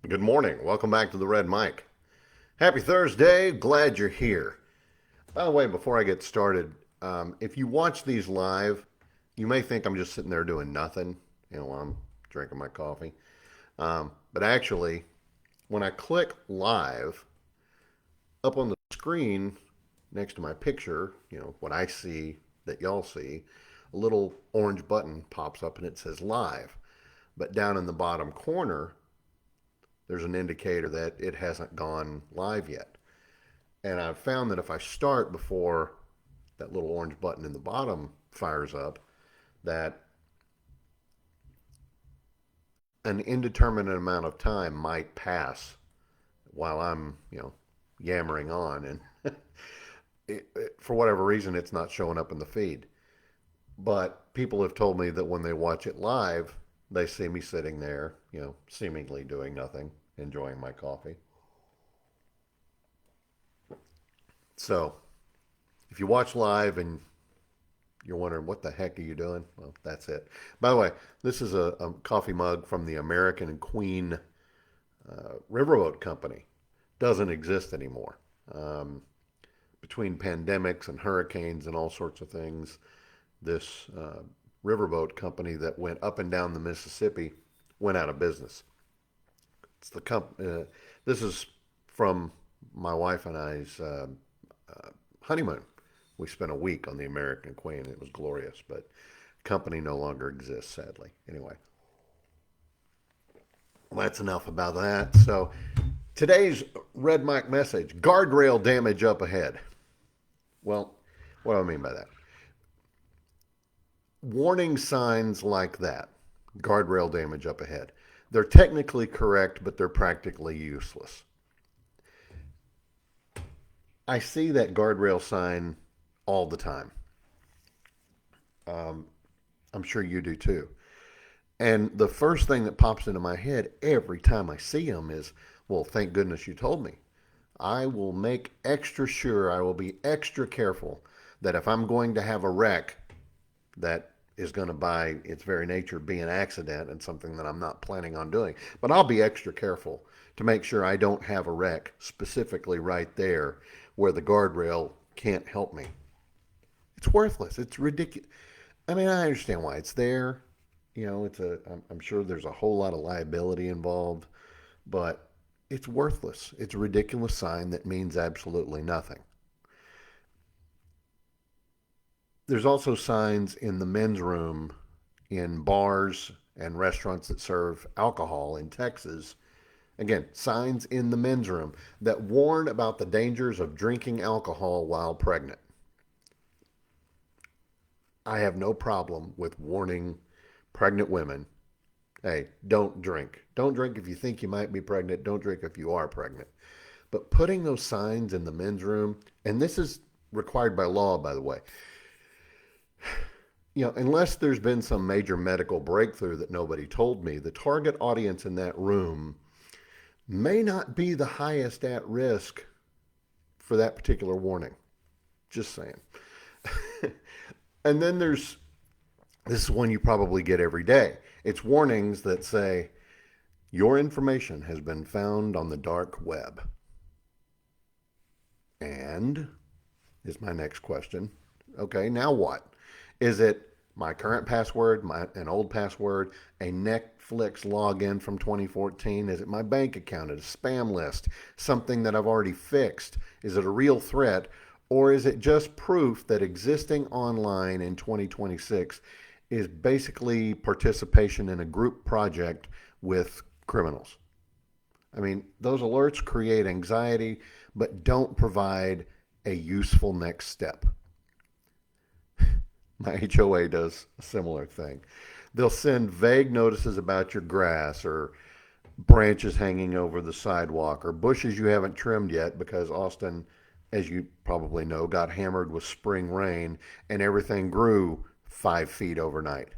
Good morning. Welcome back to the Red Mic. Happy Thursday. Glad you're here. By the way, before I get started, if you watch these live, you may think I'm just sitting there doing nothing, while I'm drinking my coffee. But actually, when I click live, up on the screen next to my picture, what I see that y'all see, a little orange button pops up and it says live. But down in the bottom corner, there's an indicator that it hasn't gone live yet. And I've found that if I start before that little orange button in the bottom fires up, that an indeterminate amount of time might pass while I'm, yammering on. And for whatever reason, it's not showing up in the feed. But people have told me that when they watch it live, they see me sitting there, seemingly doing nothing, enjoying my coffee. So, if you watch live and you're wondering what the heck are you doing, well, that's it. By the way, this is a coffee mug from the American Queen Riverboat Company. Doesn't exist anymore. Between pandemics and hurricanes and all sorts of things, this riverboat company that went up and down the Mississippi went out of business. It's the this is from my wife and I's honeymoon. We spent a week on the American Queen. It was glorious, but the company no longer exists, sadly. Anyway, well, that's enough about that. So today's Red Mic message: guardrail damage up ahead. Well, what do I mean by that? Warning signs like that, guardrail damage up ahead, they're technically correct, but they're practically useless. I see that guardrail sign all the time. I'm sure you do too. And the first thing that pops into my head every time I see them is, well, thank goodness you told me. I will make extra sure, I will be extra careful that if I'm going to have a wreck, that is going to, by its very nature, be an accident and something that I'm not planning on doing. But I'll be extra careful to make sure I don't have a wreck specifically right there where the guardrail can't help me. It's worthless. It's ridiculous. I mean, I understand why it's there. I'm sure there's a whole lot of liability involved, but it's worthless. It's a ridiculous sign that means absolutely nothing. There's also signs in the men's room in bars and restaurants that serve alcohol in Texas. Again, signs in the men's room that warn about the dangers of drinking alcohol while pregnant. I have no problem with warning pregnant women, hey, don't drink. Don't drink if you think you might be pregnant. Don't drink if you are pregnant. But putting those signs in the men's room, and this is required by law, by the way, unless there's been some major medical breakthrough that nobody told me, the target audience in that room may not be the highest at risk for that particular warning. Just saying. And then this is one you probably get every day. It's warnings that say, your information has been found on the dark web. And is my next question. Okay, now what? Is it my current password, an old password, a Netflix login from 2014? Is it my bank account, a spam list, something that I've already fixed? Is it a real threat? Or is it just proof that existing online in 2026 is basically participation in a group project with criminals? I mean, those alerts create anxiety, but don't provide a useful next step. My HOA does a similar thing. They'll send vague notices about your grass or branches hanging over the sidewalk or bushes you haven't trimmed yet because Austin, as you probably know, got hammered with spring rain and everything grew 5 feet overnight.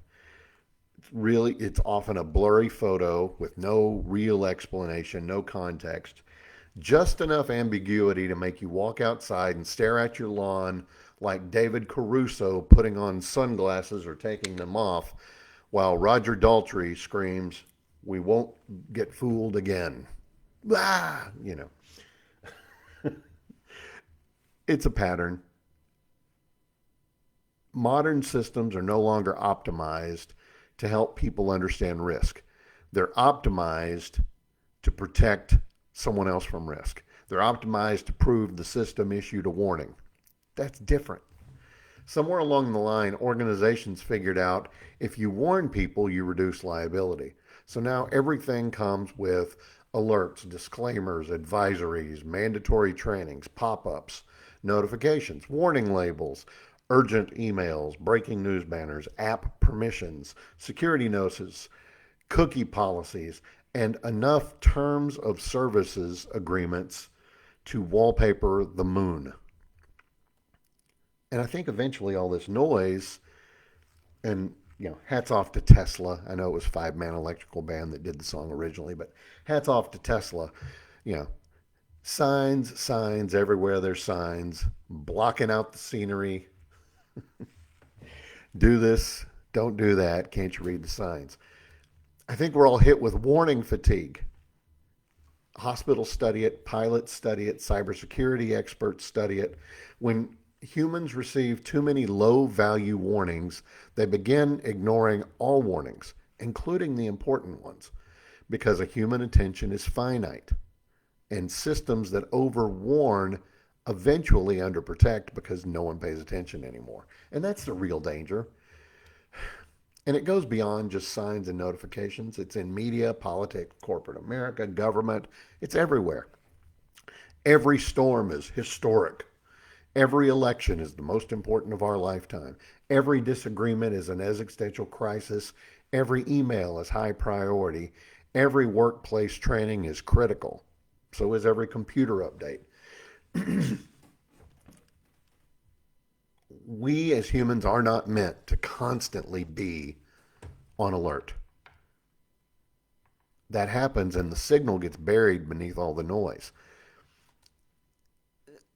It's often a blurry photo with no real explanation, no context, just enough ambiguity to make you walk outside and stare at your lawn like David Caruso putting on sunglasses or taking them off while Roger Daltrey screams, "We won't get fooled again." Ah, it's a pattern. Modern systems are no longer optimized to help people understand risk. They're optimized to protect someone else from risk. They're optimized to prove the system issued a warning. That's different. Somewhere along the line, organizations figured out if you warn people, you reduce liability. So now everything comes with alerts, disclaimers, advisories, mandatory trainings, pop ups, notifications, warning labels, urgent emails, breaking news banners, app permissions, security notices, cookie policies, and enough terms of services agreements to wallpaper the moon. And I think eventually all this noise, and hats off to Tesla. I know it was Five Man Electrical Band that did the song originally, but hats off to Tesla. You know, signs, signs everywhere. There's signs blocking out the scenery. Do this, don't do that. Can't you read the signs? I think we're all hit with warning fatigue. Hospitals study it, pilots study it, cybersecurity experts study it. When humans receive too many low value warnings, they begin ignoring all warnings, including the important ones, because a human attention is finite. And systems that overwarn eventually underprotect because no one pays attention anymore. And that's the real danger. And it goes beyond just signs and notifications. It's in media, politics, corporate America, government. It's everywhere. Every storm is historic. Every election is the most important of our lifetime. Every disagreement is an existential crisis. Every email is high priority. Every workplace training is critical. So is every computer update. We as humans are not meant to constantly be on alert. That happens and the signal gets buried beneath all the noise.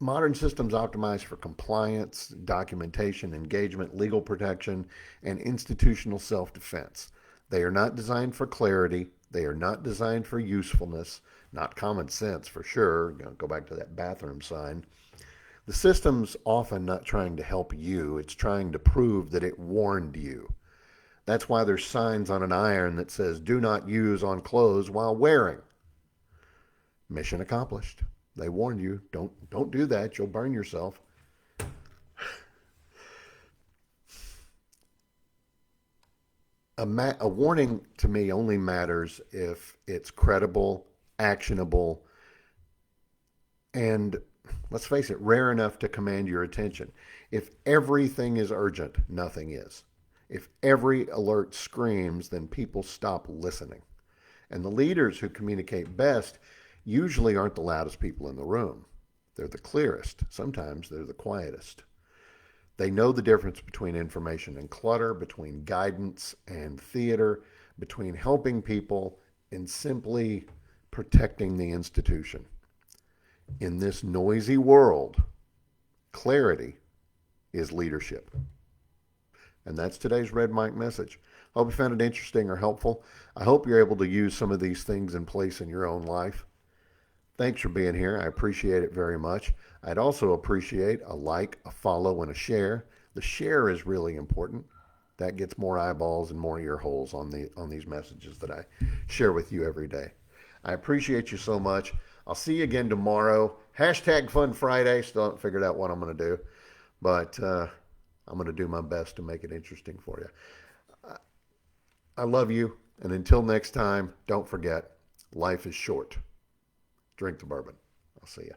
Modern systems optimize for compliance, documentation, engagement, legal protection, and institutional self defense. They are not designed for clarity. They are not designed for usefulness, not common sense for sure. Go back to that bathroom sign. The system's often not trying to help you, it's trying to prove that it warned you. That's why there's signs on an iron that says, do not use on clothes while wearing. Mission accomplished. They warned you, don't do that, you'll burn yourself. A warning to me only matters if it's credible, actionable, and let's face it, rare enough to command your attention. If everything is urgent, nothing is. If every alert screams, then people stop listening. And the leaders who communicate best usually aren't the loudest people in the room. They're the clearest. Sometimes they're the quietest. They know the difference between information and clutter, between guidance and theater, between helping people and simply protecting the institution. In this noisy world, clarity is leadership. And that's today's Red Mic message. I hope you found it interesting or helpful. I hope you're able to use some of these things in place in your own life. Thanks for being here. I appreciate it very much. I'd also appreciate a like, a follow, and a share. The share is really important. That gets more eyeballs and more ear holes on these messages that I share with you every day. I appreciate you so much. I'll see you again tomorrow. Hashtag Fun Friday. Still haven't figured out what I'm going to do, but I'm going to do my best to make it interesting for you. I love you, and until next time, don't forget, life is short. Drink the bourbon. I'll see you.